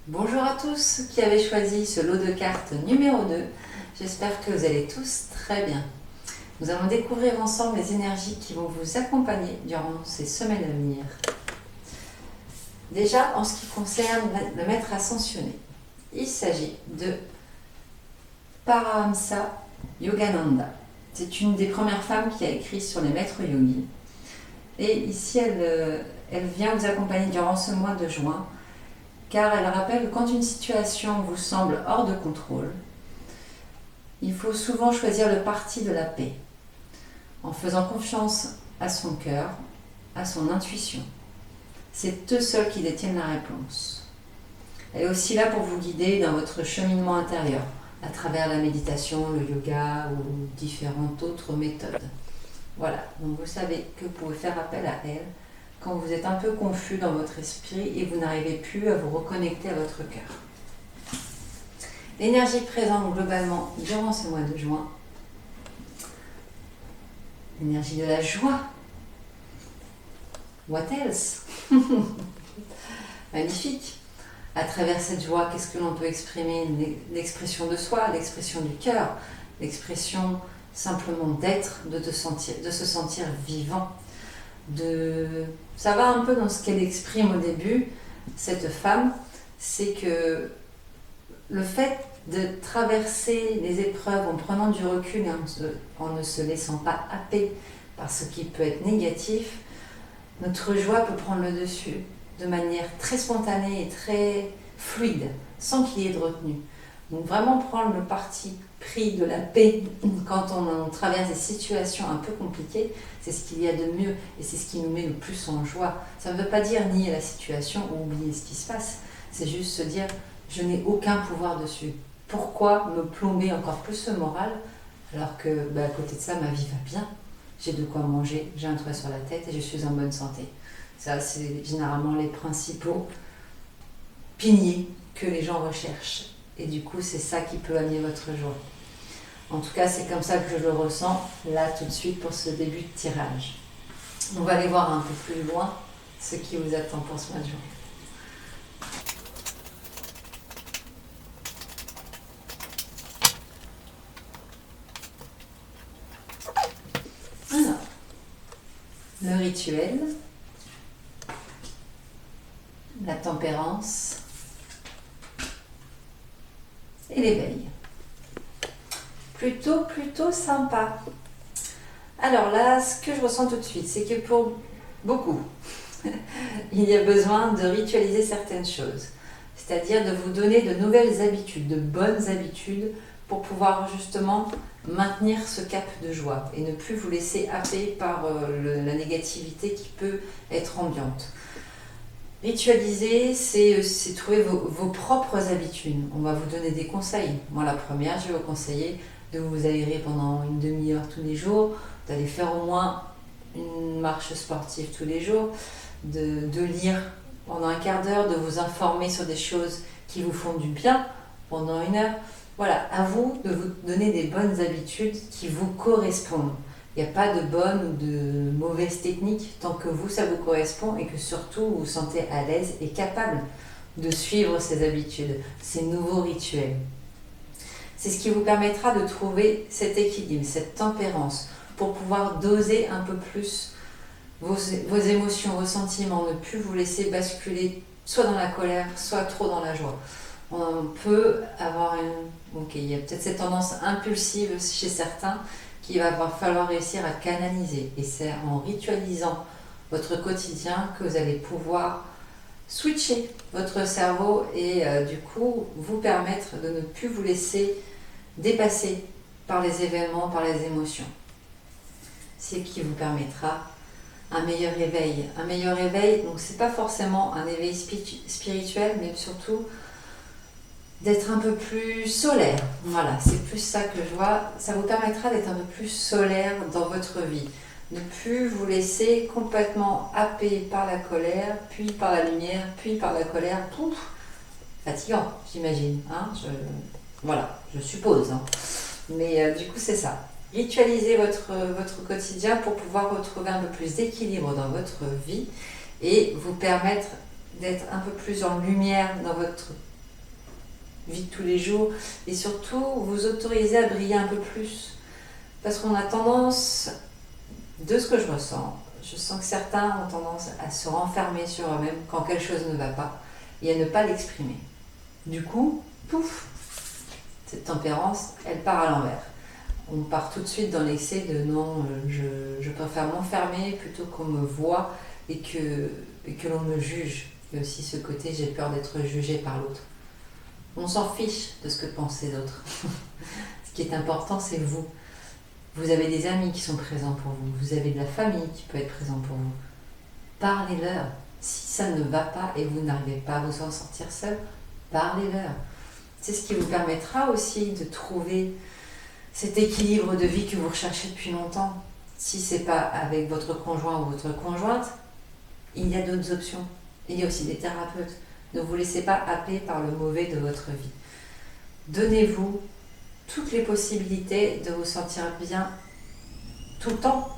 Bonjour à tous qui avez choisi ce lot de cartes numéro 2. J'espère que vous allez tous très bien. Nous allons découvrir ensemble les énergies qui vont vous accompagner durant ces semaines à venir. Déjà, en ce qui concerne le maître ascensionné, il s'agit de Paramahansa Yogananda. C'est une des premières femmes qui a écrit sur les maîtres yogis. Et ici, elle vient vous accompagner durant ce mois de juin, car elle rappelle que quand une situation vous semble hors de contrôle, il faut souvent choisir le parti de la paix, en faisant confiance à son cœur, à son intuition. C'est eux seuls qui détiennent la réponse. Elle est aussi là pour vous guider dans votre cheminement intérieur, à travers la méditation, le yoga ou différentes autres méthodes. Voilà, donc vous savez que vous pouvez faire appel à elle quand vous êtes un peu confus dans votre esprit et vous n'arrivez plus à vous reconnecter à votre cœur. L'énergie présente globalement durant ce mois de juin, l'énergie de la joie. What else? Magnifique. À travers cette joie, qu'est-ce que l'on peut exprimer? L'expression de soi, l'expression du cœur, l'expression simplement d'être, de se sentir vivant. Ça va un peu dans ce qu'elle exprime au début, cette femme, c'est que le fait de traverser les épreuves en prenant du recul et en ne se laissant pas happer par ce qui peut être négatif, notre joie peut prendre le dessus de manière très spontanée et très fluide, sans qu'il y ait de retenue. Donc vraiment prendre le parti pris de la paix quand on traverse des situations un peu compliquées, c'est ce qu'il y a de mieux et c'est ce qui nous met le plus en joie. Ça ne veut pas dire nier la situation ou oublier ce qui se passe, c'est juste se dire je n'ai aucun pouvoir dessus. Pourquoi me plomber encore plus le moral alors que à côté de ça ma vie va bien, j'ai de quoi manger, j'ai un toit sur la tête et je suis en bonne santé. Ça c'est généralement les principaux piliers que les gens recherchent. Et du coup, c'est ça qui peut amener votre joie. En tout cas, c'est comme ça que je le ressens, là, tout de suite, pour ce début de tirage. On va aller voir un peu plus loin ce qui vous attend pour ce mois de juin. Alors, le rituel, la tempérance et l'éveil. Plutôt sympa. Alors là, ce que je ressens tout de suite, c'est que pour beaucoup, il y a besoin de ritualiser certaines choses. C'est-à-dire de vous donner de nouvelles habitudes, de bonnes habitudes pour pouvoir justement maintenir ce cap de joie et ne plus vous laisser happer par la négativité qui peut être ambiante. Ritualiser, c'est trouver vos propres habitudes. On va vous donner des conseils. Moi, la première, je vais vous conseiller de vous aérer pendant une demi-heure tous les jours, d'aller faire au moins une marche sportive tous les jours, de lire pendant un quart d'heure, de vous informer sur des choses qui vous font du bien pendant une heure. Voilà, à vous de vous donner des bonnes habitudes qui vous correspondent. Il n'y a pas de bonne ou de mauvaise technique tant que vous, ça vous correspond et que surtout vous vous sentez à l'aise et capable de suivre ces habitudes, ces nouveaux rituels. C'est ce qui vous permettra de trouver cet équilibre, cette tempérance pour pouvoir doser un peu plus vos émotions, vos sentiments, ne plus vous laisser basculer soit dans la colère, soit trop dans la joie. On peut avoir il y a peut-être cette tendance impulsive chez certains qu'il va falloir réussir à canaliser. Et c'est en ritualisant votre quotidien que vous allez pouvoir switcher votre cerveau et du coup vous permettre de ne plus vous laisser dépasser par les événements, par les émotions. C'est qui vous permettra un meilleur éveil. Un meilleur éveil, donc c'est pas forcément un éveil spirituel, mais surtout d'être un peu plus solaire. Voilà, c'est plus ça que je vois. Ça vous permettra d'être un peu plus solaire dans votre vie. Ne plus vous laisser complètement happer par la colère, puis par la lumière, puis par la colère. Pouf, fatigant, j'imagine. Voilà, je suppose. Mais du coup, c'est ça. Ritualisez votre quotidien pour pouvoir retrouver un peu plus d'équilibre dans votre vie et vous permettre d'être un peu plus en lumière dans votre vie de tous les jours et surtout vous autoriser à briller un peu plus. Parce qu'on a tendance, de ce que je sens que certains ont tendance à se renfermer sur eux-mêmes quand quelque chose ne va pas et à ne pas l'exprimer. Du coup, pouf, cette tempérance, elle part à l'envers. On part tout de suite dans l'excès de non, je préfère m'enfermer plutôt qu'on me voit et que l'on me juge. Il y a aussi ce côté, j'ai peur d'être jugé par l'autre. On s'en fiche de ce que pensent les autres. Ce qui est important, c'est vous. Vous avez des amis qui sont présents pour vous. Vous avez de la famille qui peut être présente pour vous. Parlez-leur. Si ça ne va pas et vous n'arrivez pas à vous en sortir seul, parlez-leur. C'est ce qui vous permettra aussi de trouver cet équilibre de vie que vous recherchez depuis longtemps. Si ce n'est pas avec votre conjoint ou votre conjointe, il y a d'autres options. Il y a aussi des thérapeutes. Ne vous laissez pas happer par le mauvais de votre vie. Donnez-vous toutes les possibilités de vous sentir bien tout le temps,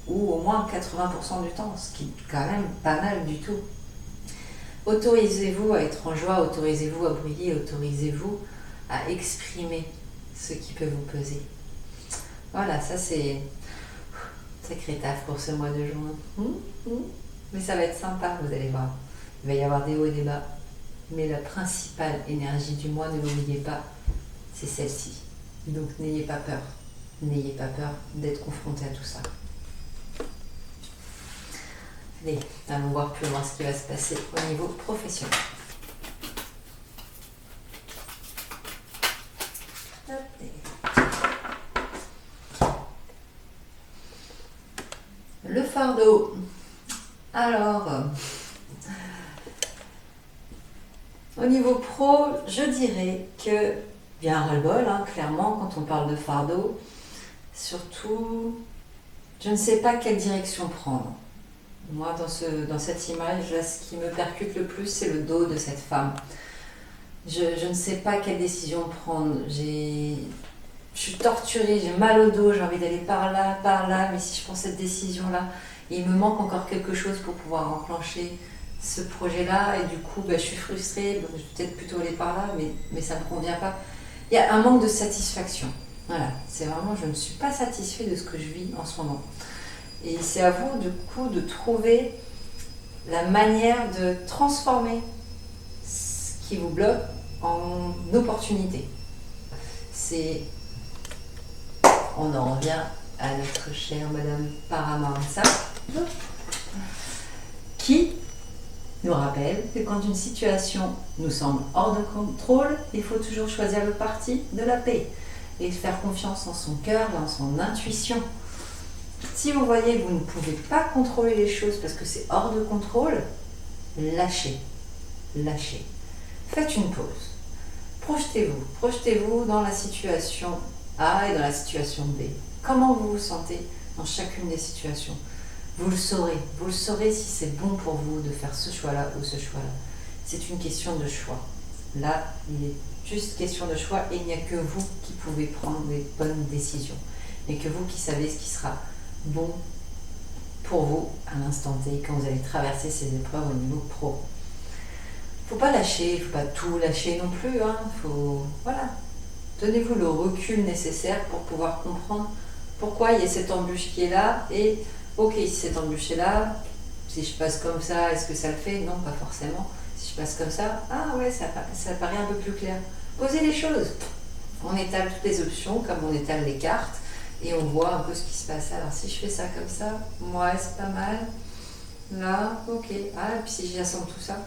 ou au moins 80% du temps, ce qui est quand même pas mal du tout. Autorisez-vous à être en joie, autorisez-vous à briller, autorisez-vous à exprimer ce qui peut vous peser. Voilà, ça c'est sacré taf pour ce mois de juin. Mais ça va être sympa, vous allez voir. Il va y avoir des hauts et des bas. Mais la principale énergie du mois, ne l'oubliez pas, c'est celle-ci. Donc n'ayez pas peur. N'ayez pas peur d'être confronté à tout ça. Allez, allons voir plus loin ce qui va se passer au niveau professionnel. Le fardeau. Alors, au niveau pro, je dirais que, bien ras-le-bol, clairement, quand on parle de fardeau, surtout, je ne sais pas quelle direction prendre. Moi, dans cette image, là, ce qui me percute le plus, c'est le dos de cette femme. Je ne sais pas quelle décision prendre. Je suis torturée, j'ai mal au dos, j'ai envie d'aller par là, mais si je prends cette décision-là, il me manque encore quelque chose pour pouvoir enclencher ce projet-là, et du coup, je suis frustrée, je vais peut-être plutôt aller par là, mais ça ne me convient pas. Il y a un manque de satisfaction. Voilà, c'est vraiment, je ne suis pas satisfaite de ce que je vis en ce moment. Et c'est à vous, du coup, de trouver la manière de transformer ce qui vous bloque en opportunité. On en revient à notre chère Madame Paramarsa, qui nous rappelle que quand une situation nous semble hors de contrôle, il faut toujours choisir le parti de la paix et faire confiance en son cœur et en son intuition. Si vous voyez que vous ne pouvez pas contrôler les choses parce que c'est hors de contrôle, lâchez. Faites une pause. Projetez-vous dans la situation A et dans la situation B. Comment vous vous sentez dans chacune des situations? Vous le saurez si c'est bon pour vous de faire ce choix-là ou ce choix-là. C'est une question de choix. Là, il est juste question de choix et il n'y a que vous qui pouvez prendre les bonnes décisions. Il n'y a que vous qui savez ce qui sera bon pour vous à l'instant T quand vous allez traverser ces épreuves au niveau pro. Il ne faut pas lâcher, il ne faut pas tout lâcher non plus. Donnez-vous le recul nécessaire pour pouvoir comprendre pourquoi il y a cette embûche qui est là et ok, si cette embûche est là, si je passe comme ça, est-ce que ça le fait? Non, pas forcément. Si je passe comme ça, ça paraît un peu plus clair. Posez les choses. On étale toutes les options comme on étale les cartes et on voit un peu ce qui se passe. Alors si je fais ça comme ça, ouais, c'est pas mal. Là, ok. Et puis si j'assemble tout ça,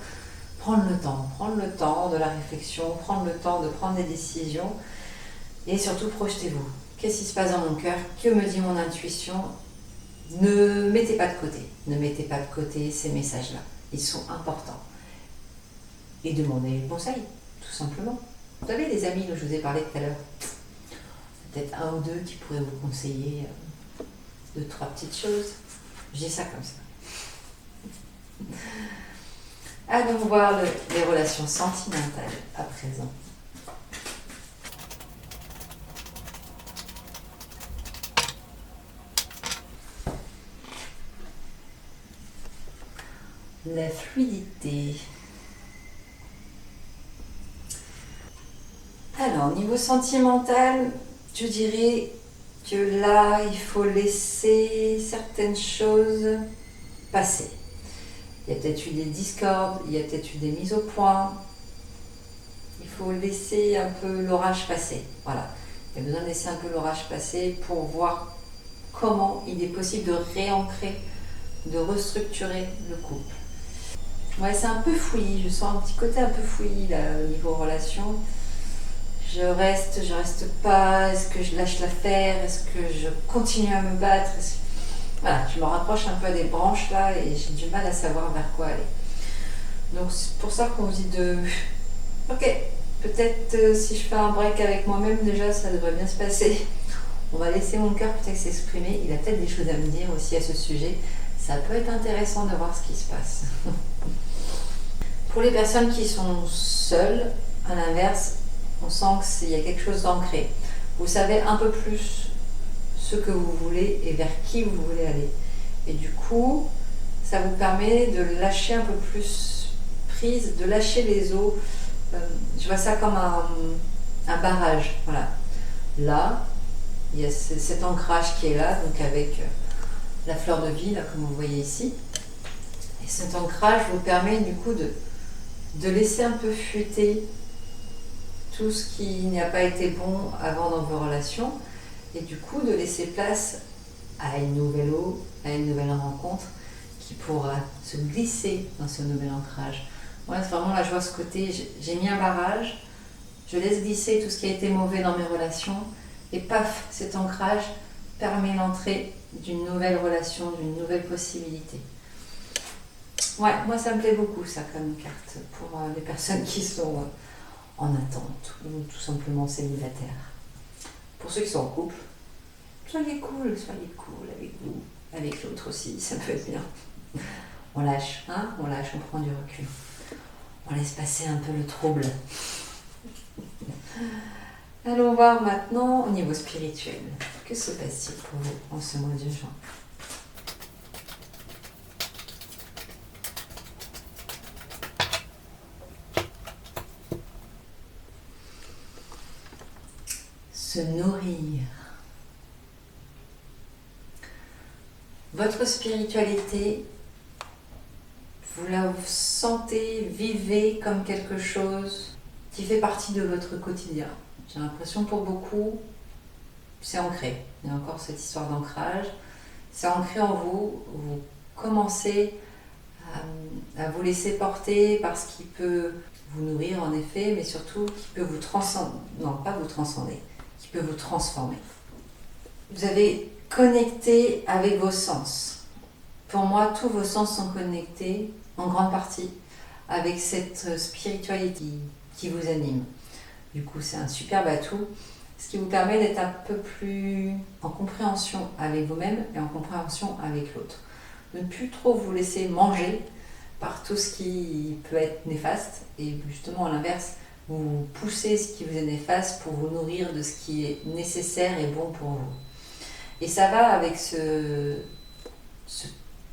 prendre le temps de la réflexion, prendre le temps de prendre des décisions et surtout projetez-vous. Qu'est-ce qui se passe dans mon cœur? Que me dit mon intuition? Ne mettez pas de côté ces messages-là. Ils sont importants. Et demandez conseil, tout simplement. Vous avez des amis dont je vous ai parlé tout à l'heure. Peut-être un ou deux qui pourraient vous conseiller 2-3 petites choses. Je dis ça comme ça. Allons voir les relations sentimentales à présent. La fluidité. Alors, niveau sentimental, je dirais que là, il faut laisser certaines choses passer. Il y a peut-être eu des discordes, il y a peut-être eu des mises au point. Il faut laisser un peu l'orage passer. Voilà. Il y a besoin de laisser un peu l'orage passer pour voir comment il est possible de réancrer, de restructurer le couple. Ouais, c'est un peu fouillis. Je sens un petit côté un peu fouillis là, au niveau relation. Je reste pas. Est-ce que je lâche l'affaire? Est-ce que je continue à me battre? Voilà, je me rapproche un peu des branches là et j'ai du mal à savoir vers quoi aller. Donc c'est pour ça qu'on vous dit de... Ok, peut-être si je fais un break avec moi-même déjà ça devrait bien se passer. On va laisser mon cœur peut-être s'exprimer. Il a peut-être des choses à me dire aussi à ce sujet. Ça peut être intéressant de voir ce qui se passe. Pour les personnes qui sont seules, à l'inverse, on sent qu'il y a quelque chose d'ancré. Vous savez un peu plus ce que vous voulez et vers qui vous voulez aller. Et du coup, ça vous permet de lâcher un peu plus prise, de lâcher les eaux. Je vois ça comme un barrage. Voilà. Là, il y a cet ancrage qui est là, donc avec la fleur de vie, là, comme vous voyez ici. Et cet ancrage vous permet du coup de laisser un peu fuiter tout ce qui n'a pas été bon avant dans vos relations et du coup de laisser place à une nouvelle eau, à une nouvelle rencontre qui pourra se glisser dans ce nouvel ancrage. Moi, vraiment, là, je vois ce côté, j'ai mis un barrage, je laisse glisser tout ce qui a été mauvais dans mes relations et paf, cet ancrage permet l'entrée d'une nouvelle relation, d'une nouvelle possibilité. Ouais, moi ça me plaît beaucoup ça comme carte pour les personnes qui sont en attente ou tout simplement célibataires. Pour ceux qui sont en couple, soyez cool avec vous, avec l'autre aussi, ça peut être bien. On lâche, hein, on lâche, on prend du recul. On laisse passer un peu le trouble. Allons voir maintenant au niveau spirituel. Que se passe-t-il pour vous en ce mois de juin ? Se nourrir. Votre spiritualité, vous la sentez, vivez comme quelque chose qui fait partie de votre quotidien. J'ai l'impression pour beaucoup, c'est ancré. Il y a encore cette histoire d'ancrage. C'est ancré en vous. Vous commencez à vous laisser porter par ce qui peut vous nourrir en effet, mais surtout qui peut vous transcender. Non, pas vous transcender, qui peut vous transformer. Vous avez connecté avec vos sens. Pour moi, tous vos sens sont connectés en grande partie avec cette spiritualité qui vous anime. Du coup, c'est un superbe atout, ce qui vous permet d'être un peu plus en compréhension avec vous-même et en compréhension avec l'autre. De ne plus trop vous laisser manger par tout ce qui peut être néfaste et justement à l'inverse, vous poussez ce qui vous est néfaste pour vous nourrir de ce qui est nécessaire et bon pour vous. Et ça va avec ce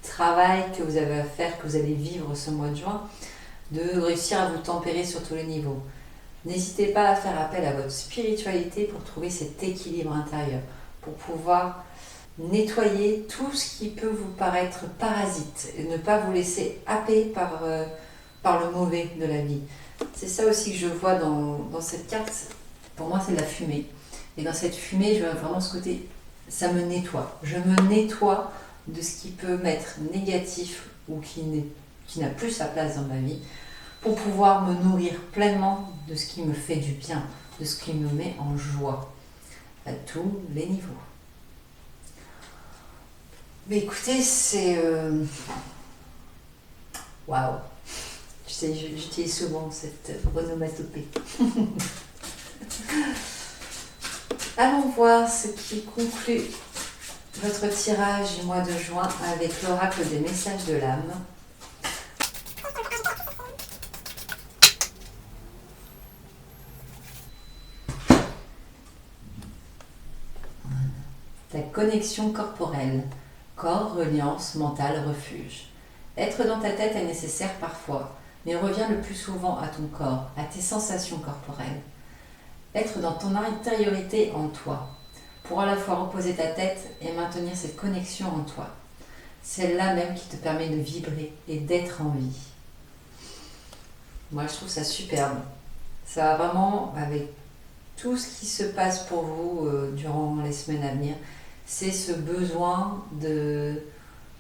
travail que vous avez à faire, que vous allez vivre ce mois de juin, de réussir à vous tempérer sur tous les niveaux. N'hésitez pas à faire appel à votre spiritualité pour trouver cet équilibre intérieur, pour pouvoir nettoyer tout ce qui peut vous paraître parasite et ne pas vous laisser happer par le mauvais de la vie. C'est ça aussi que je vois dans cette carte. Pour moi, c'est de la fumée. Et dans cette fumée, je vois vraiment ce côté, ça me nettoie. Je me nettoie de ce qui peut m'être négatif ou qui n'a plus sa place dans ma vie, pour pouvoir me nourrir pleinement de ce qui me fait du bien, de ce qui me met en joie, à tous les niveaux. Mais écoutez, c'est... Waouh! Tu sais, j'utilise souvent cette onomatopée. Allons voir ce qui conclut votre tirage du mois de juin avec l'oracle des messages de l'âme. Ta connexion corporelle, corps, reliance, mental, refuge. Être dans ta tête est nécessaire parfois, mais reviens le plus souvent à ton corps, à tes sensations corporelles. être dans ton intériorité en toi, pour à la fois reposer ta tête et maintenir cette connexion en toi. Celle-là même qui te permet de vibrer et d'être en vie. Moi, je trouve ça superbe. Ça va vraiment, avec tout ce qui se passe pour vous durant les semaines à venir, c'est ce besoin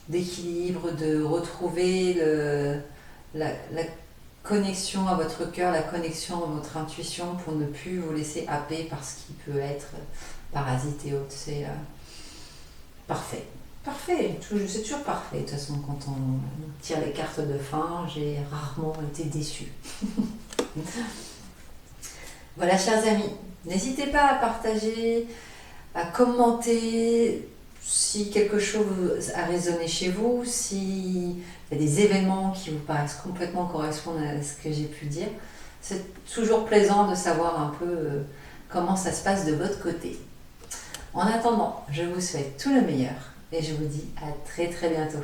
d'équilibre, de retrouver la connexion à votre cœur, la connexion à votre intuition pour ne plus vous laisser happer par ce qui peut être parasite et autres. C'est parfait. Parfait, c'est toujours parfait. De toute façon, quand on tire les cartes de fin, j'ai rarement été déçue. Voilà, chers amis, n'hésitez pas à partager, à commenter si quelque chose a résonné chez vous, s'il y a des événements qui vous paraissent complètement correspondre à ce que j'ai pu dire. C'est toujours plaisant de savoir un peu comment ça se passe de votre côté. En attendant, je vous souhaite tout le meilleur et je vous dis à très très bientôt.